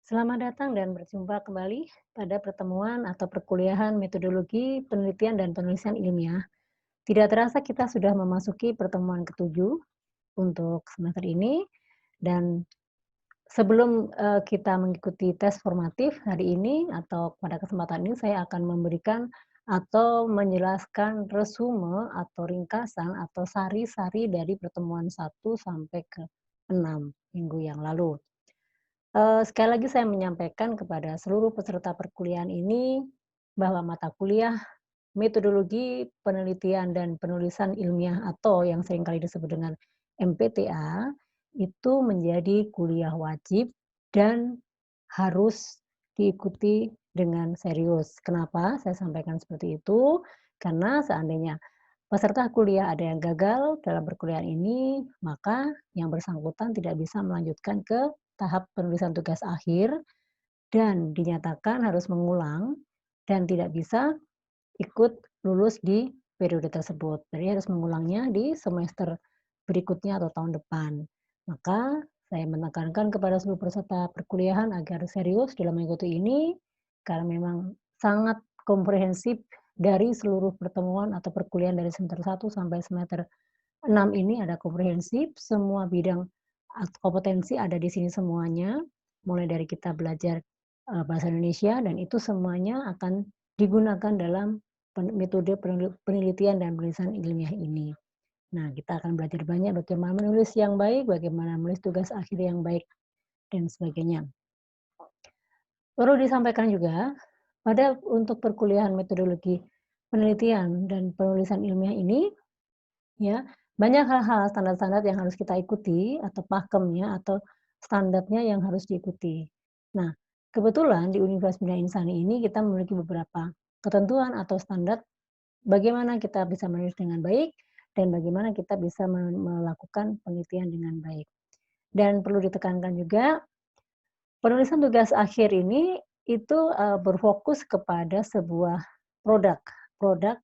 Selamat datang dan berjumpa kembali pada pertemuan atau perkuliahan metodologi penelitian dan penulisan ilmiah. Tidak terasa kita sudah memasuki pertemuan ketujuh untuk semester ini dan sebelum kita mengikuti tes formatif hari ini atau pada kesempatan ini saya akan memberikan atau menjelaskan resume atau ringkasan atau sari-sari dari pertemuan 1 sampai ke 6 minggu yang lalu. Sekali lagi saya menyampaikan kepada seluruh peserta perkuliahan ini, bahwa mata kuliah metodologi penelitian dan penulisan ilmiah atau yang seringkali disebut dengan MPTA, itu menjadi kuliah wajib dan harus diikuti dengan serius. Kenapa saya sampaikan seperti itu? Karena seandainya peserta kuliah ada yang gagal dalam perkuliahan ini, maka yang bersangkutan tidak bisa melanjutkan ke tahap penulisan tugas akhir dan dinyatakan harus mengulang dan tidak bisa ikut lulus di periode tersebut. Jadi harus mengulangnya di semester berikutnya atau tahun depan. Maka saya menekankan kepada seluruh peserta perkuliahan agar serius dalam mengikuti ini, karena memang sangat komprehensif dari seluruh pertemuan atau perkuliahan dari semester 1 sampai semester 6 ini ada komprehensif, semua bidang kompetensi ada di sini semuanya, mulai dari kita belajar, bahasa Indonesia dan itu semuanya akan digunakan dalam metode penelitian dan penulisan ilmiah ini. Nah, kita akan belajar banyak bagaimana menulis yang baik, bagaimana menulis tugas akhir yang baik, dan sebagainya. Perlu disampaikan juga, pada untuk perkuliahan metodologi penelitian dan penulisan ilmiah ini, ya, banyak hal-hal standar-standar yang harus kita ikuti atau pakemnya atau standarnya yang harus diikuti. Nah, kebetulan di Universitas Bina Insani ini kita memiliki beberapa ketentuan atau standar bagaimana kita bisa menulis dengan baik dan bagaimana kita bisa melakukan penelitian dengan baik. Dan perlu ditekankan juga, penulisan tugas akhir ini itu, berfokus kepada sebuah produk. Produk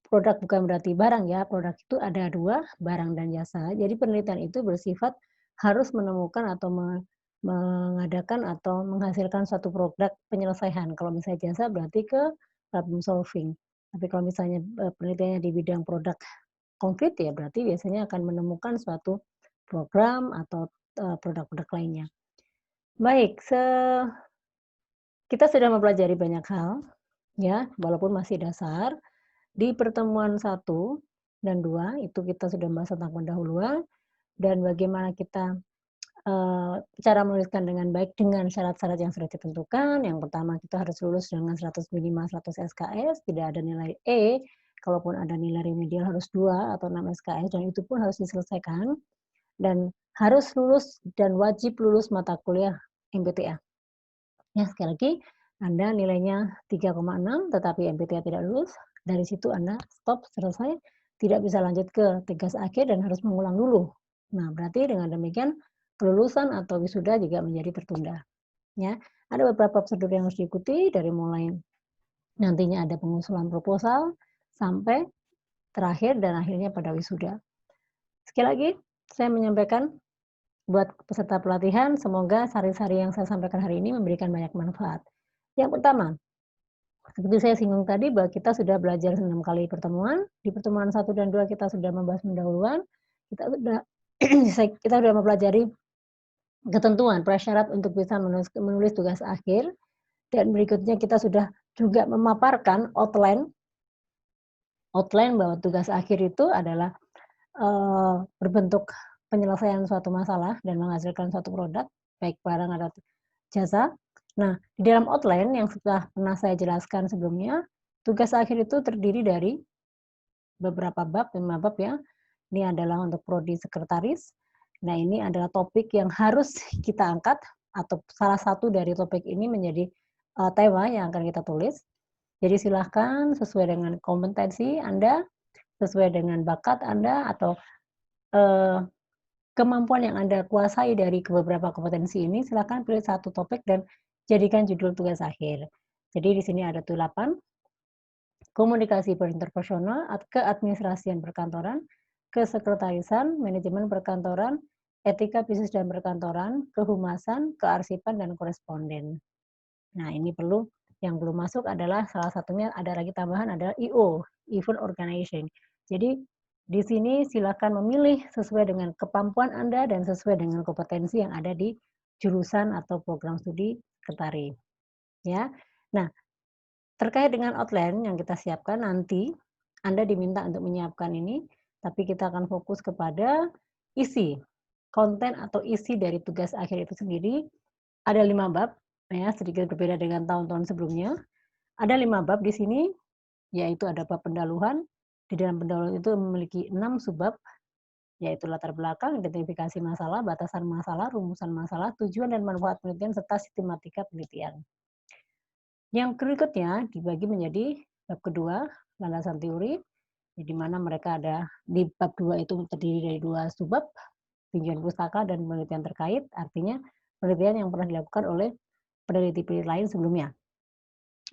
Produk bukan berarti barang ya, produk itu ada 2, barang dan jasa. Jadi penelitian itu bersifat harus menemukan atau mengadakan atau menghasilkan suatu produk penyelesaian. Kalau misalnya jasa berarti ke problem solving. Tapi kalau misalnya, penelitiannya di bidang produk konkret ya berarti biasanya akan menemukan suatu program atau, produk-produk lainnya. Baik, kita sudah mempelajari banyak hal ya, walaupun masih dasar. Di pertemuan 1 dan 2 itu kita sudah membahas tentang pendahuluan dan bagaimana kita, cara menuliskan dengan baik dengan syarat-syarat yang sudah ditentukan. Yang pertama kita harus lulus dengan 100 minimal 100 SKS, tidak ada nilai E, kalaupun ada nilai remedial harus 2 atau 6 SKS dan itu pun harus diselesaikan dan harus lulus dan wajib lulus mata kuliah MPTA. Ya sekali lagi, Anda nilainya 3,6 tetapi MPTA tidak lulus, dari situ Anda stop, selesai, tidak bisa lanjut ke tugas akhir dan harus mengulang dulu. Nah, berarti dengan demikian kelulusan atau wisuda juga menjadi tertunda, ya. Ada beberapa prosedur yang harus diikuti dari mulai nantinya ada pengusulan proposal sampai terakhir dan akhirnya pada wisuda. Sekali lagi, saya menyampaikan buat peserta pelatihan semoga sari-sari yang saya sampaikan hari ini memberikan banyak manfaat. Yang pertama, seperti saya singgung tadi bahwa kita sudah belajar 6 kali pertemuan, di pertemuan 1 dan 2 kita sudah membahas pendahuluan, kita sudah kita sudah mempelajari ketentuan prasyarat untuk bisa menulis tugas akhir, dan berikutnya kita sudah juga memaparkan outline outline bahwa tugas akhir itu adalah, berbentuk penyelesaian suatu masalah dan menghasilkan suatu produk, baik barang atau jasa. Nah, di dalam outline yang sudah pernah saya jelaskan sebelumnya, tugas akhir itu terdiri dari beberapa bab, 5 bab ya. Ini adalah untuk prodi sekretaris. Nah, ini adalah topik yang harus kita angkat atau salah satu dari topik ini menjadi, tema yang akan kita tulis. Jadi silahkan sesuai dengan kompetensi Anda, sesuai dengan bakat Anda atau, eee, kemampuan yang Anda kuasai dari beberapa kompetensi ini, silakan pilih satu topik dan jadikan judul tugas akhir. Jadi di sini ada 8, komunikasi berinterpersonal, keadministrasian perkantoran, kesekretarisan, manajemen perkantoran, etika bisnis dan perkantoran, kehumasan, kearsipan, dan koresponden. Nah, ini yang belum masuk adalah salah satunya ada lagi tambahan adalah EO, Event Organization. Jadi di sini silakan memilih sesuai dengan kemampuan Anda dan sesuai dengan kompetensi yang ada di jurusan atau program studi Ketari. Ya. Nah, terkait dengan outline yang kita siapkan nanti, Anda diminta untuk menyiapkan ini, tapi kita akan fokus kepada isi, konten atau isi dari tugas akhir itu sendiri. Ada 5 bab, ya, sedikit berbeda dengan tahun-tahun sebelumnya. Ada 5 bab di sini, yaitu ada bab pendahuluan. Di dalam pendahuluan itu memiliki 6 subbab, yaitu latar belakang, identifikasi masalah, batasan masalah, rumusan masalah, tujuan dan manfaat penelitian, serta sistematika penelitian. Yang berikutnya dibagi menjadi bab kedua, landasan teori, di mana mereka ada di bab 2 itu terdiri dari 2 subbab, tinjauan pustaka dan penelitian terkait, artinya penelitian yang pernah dilakukan oleh peneliti-peneliti lain sebelumnya,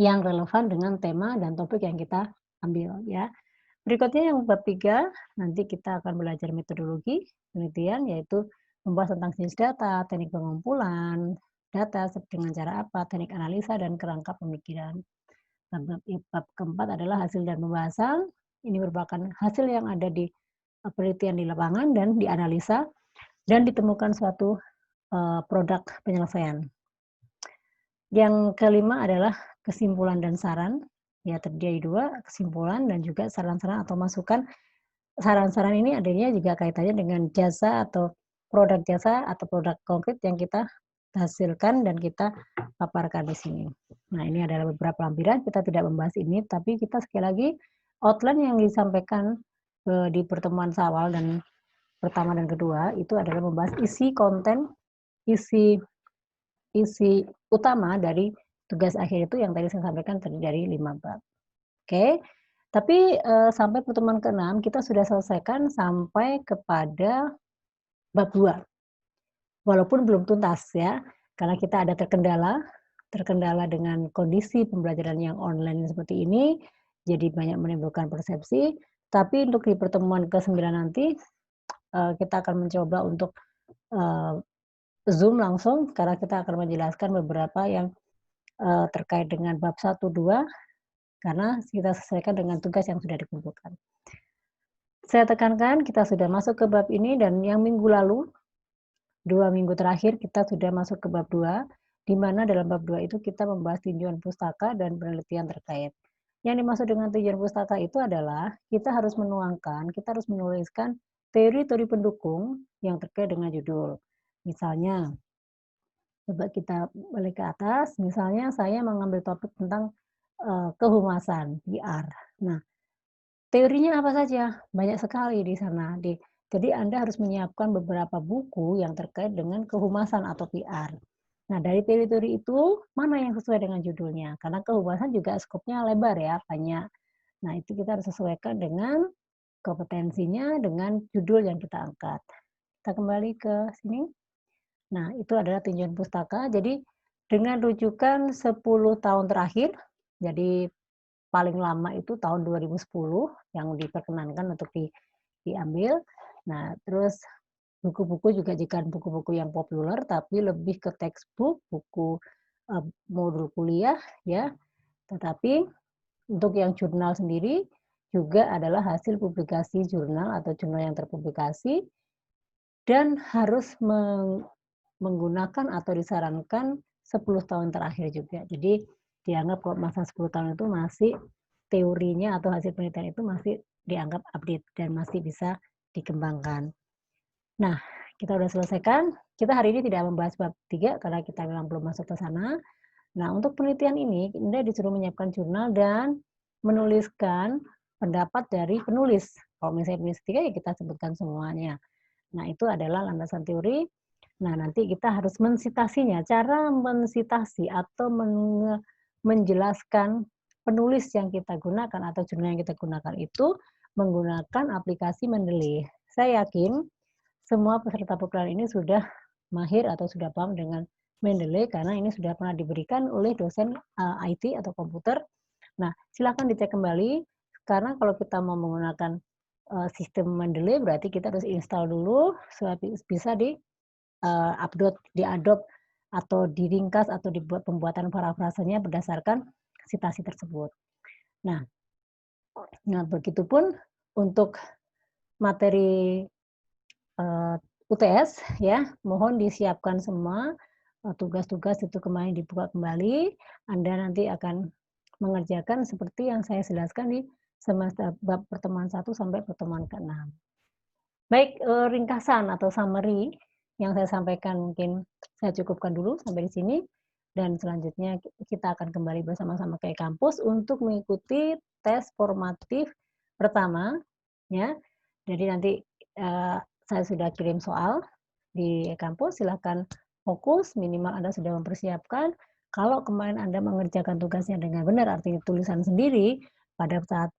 yang relevan dengan tema dan topik yang kita ambil, ya. Berikutnya yang bab 3, nanti kita akan belajar metodologi penelitian, yaitu membahas tentang jenis data, teknik pengumpulan data dengan cara apa, teknik analisa, dan kerangka pemikiran. Bab keempat adalah hasil dan pembahasan. Ini merupakan hasil yang ada di penelitian di lapangan dan dianalisa dan ditemukan suatu produk penyelesaian. Yang kelima adalah kesimpulan dan saran. Ya, terdiri 2, kesimpulan dan juga saran-saran atau masukan. Saran-saran ini adanya juga kaitannya dengan jasa atau produk jasa atau produk konkret yang kita hasilkan dan kita paparkan di sini. Nah, ini adalah beberapa lampiran, kita tidak membahas ini, tapi kita sekali lagi outline yang disampaikan di pertemuan awal dan pertama dan kedua itu adalah membahas isi konten, isi utama dari tugas akhir itu yang tadi saya sampaikan terdiri dari 5 bab. Oke, tapi sampai pertemuan ke-6 kita sudah selesaikan sampai kepada bab 2. Walaupun belum tuntas ya, karena kita ada terkendala dengan kondisi pembelajaran yang online seperti ini, jadi banyak menimbulkan persepsi. Tapi untuk di pertemuan ke-9 nanti, kita akan mencoba untuk Zoom langsung, karena kita akan menjelaskan beberapa yang terkait dengan bab 1, 2, karena kita sesuaikan dengan tugas yang sudah dikumpulkan. Saya tekankan kita sudah masuk ke bab ini dan yang minggu lalu, 2 minggu terakhir kita sudah masuk ke bab 2, di mana dalam bab 2 itu kita membahas tinjauan pustaka dan penelitian terkait. Yang dimaksud dengan tinjauan pustaka itu adalah kita harus menuliskan teori-teori pendukung yang terkait dengan judul. Misalnya, coba kita balik ke atas, misalnya saya mengambil topik tentang kehumasan, PR. Nah, teorinya apa saja? Banyak sekali di sana. Jadi Anda harus menyiapkan beberapa buku yang terkait dengan kehumasan atau PR. Nah, dari teori-teori itu, mana yang sesuai dengan judulnya? Karena kehumasan juga skopnya lebar ya, banyak. Nah, itu kita harus sesuaikan dengan kompetensinya, dengan judul yang kita angkat. Kita kembali ke sini. Nah, itu adalah tinjauan pustaka. Jadi, dengan rujukan 10 tahun terakhir, jadi paling lama itu tahun 2010 yang diperkenankan untuk diambil. Nah, terus buku-buku juga jika buku-buku yang populer, tapi lebih ke textbook, buku modul kuliah, ya. Tetapi untuk yang jurnal sendiri juga adalah hasil publikasi jurnal atau jurnal yang terpublikasi dan harus menggunakan atau disarankan 10 tahun terakhir juga. Jadi dianggap kalau masa 10 tahun itu masih teorinya atau hasil penelitian itu masih dianggap update dan masih bisa dikembangkan. Nah, kita sudah selesaikan. Kita hari ini tidak membahas bab 3 karena kita memang belum masuk ke sana. Nah, untuk penelitian ini, Anda disuruh menyiapkan jurnal dan menuliskan pendapat dari penulis. Kalau misalnya penulis 3, ya kita sebutkan semuanya. Nah, itu adalah landasan teori. Nah, nanti kita harus mensitasinya. Cara mensitasi atau menjelaskan penulis yang kita gunakan atau jurnal yang kita gunakan itu menggunakan aplikasi Mendeley. Saya yakin semua peserta program ini sudah mahir atau sudah paham dengan Mendeley karena ini sudah pernah diberikan oleh dosen IT atau komputer. Nah, silakan dicek kembali karena kalau kita mau menggunakan sistem Mendeley berarti kita harus install dulu supaya bisa upload, di-adopt atau diringkas atau dibuat pembuatan parafrasenya berdasarkan citasi tersebut. Nah, begitupun untuk materi UTS ya, mohon disiapkan semua tugas-tugas itu kemarin dibuka kembali. Anda nanti akan mengerjakan seperti yang saya jelaskan di semester bab pertemuan 1 sampai pertemuan ke-6. Baik, ringkasan atau summary yang saya sampaikan mungkin saya cukupkan dulu sampai di sini, dan selanjutnya kita akan kembali bersama-sama ke kampus untuk mengikuti tes formatif pertama, ya. Jadi nanti saya sudah kirim soal di kampus, silakan fokus, minimal Anda sudah mempersiapkan. Kalau kemarin Anda mengerjakan tugasnya dengan benar, artinya tulisan sendiri, pada saat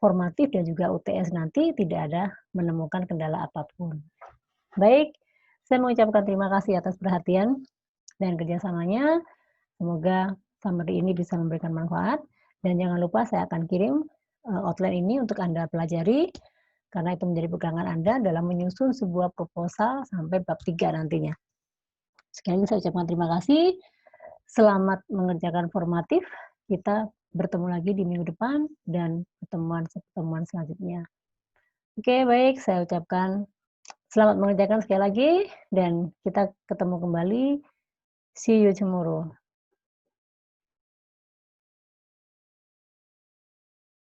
formatif dan juga UTS nanti tidak ada menemukan kendala apapun. Baik, saya mengucapkan terima kasih atas perhatian dan kerjasamanya. Semoga summary ini bisa memberikan manfaat. Dan jangan lupa saya akan kirim outline ini untuk Anda pelajari, karena itu menjadi pegangan Anda dalam menyusun sebuah proposal sampai bab 3 nantinya. Sekali lagi saya ucapkan terima kasih. Selamat mengerjakan formatif. Kita bertemu lagi di minggu depan dan pertemuan selanjutnya. Oke, baik, saya ucapkan selamat mengerjakan sekali lagi dan kita ketemu kembali. See you tomorrow.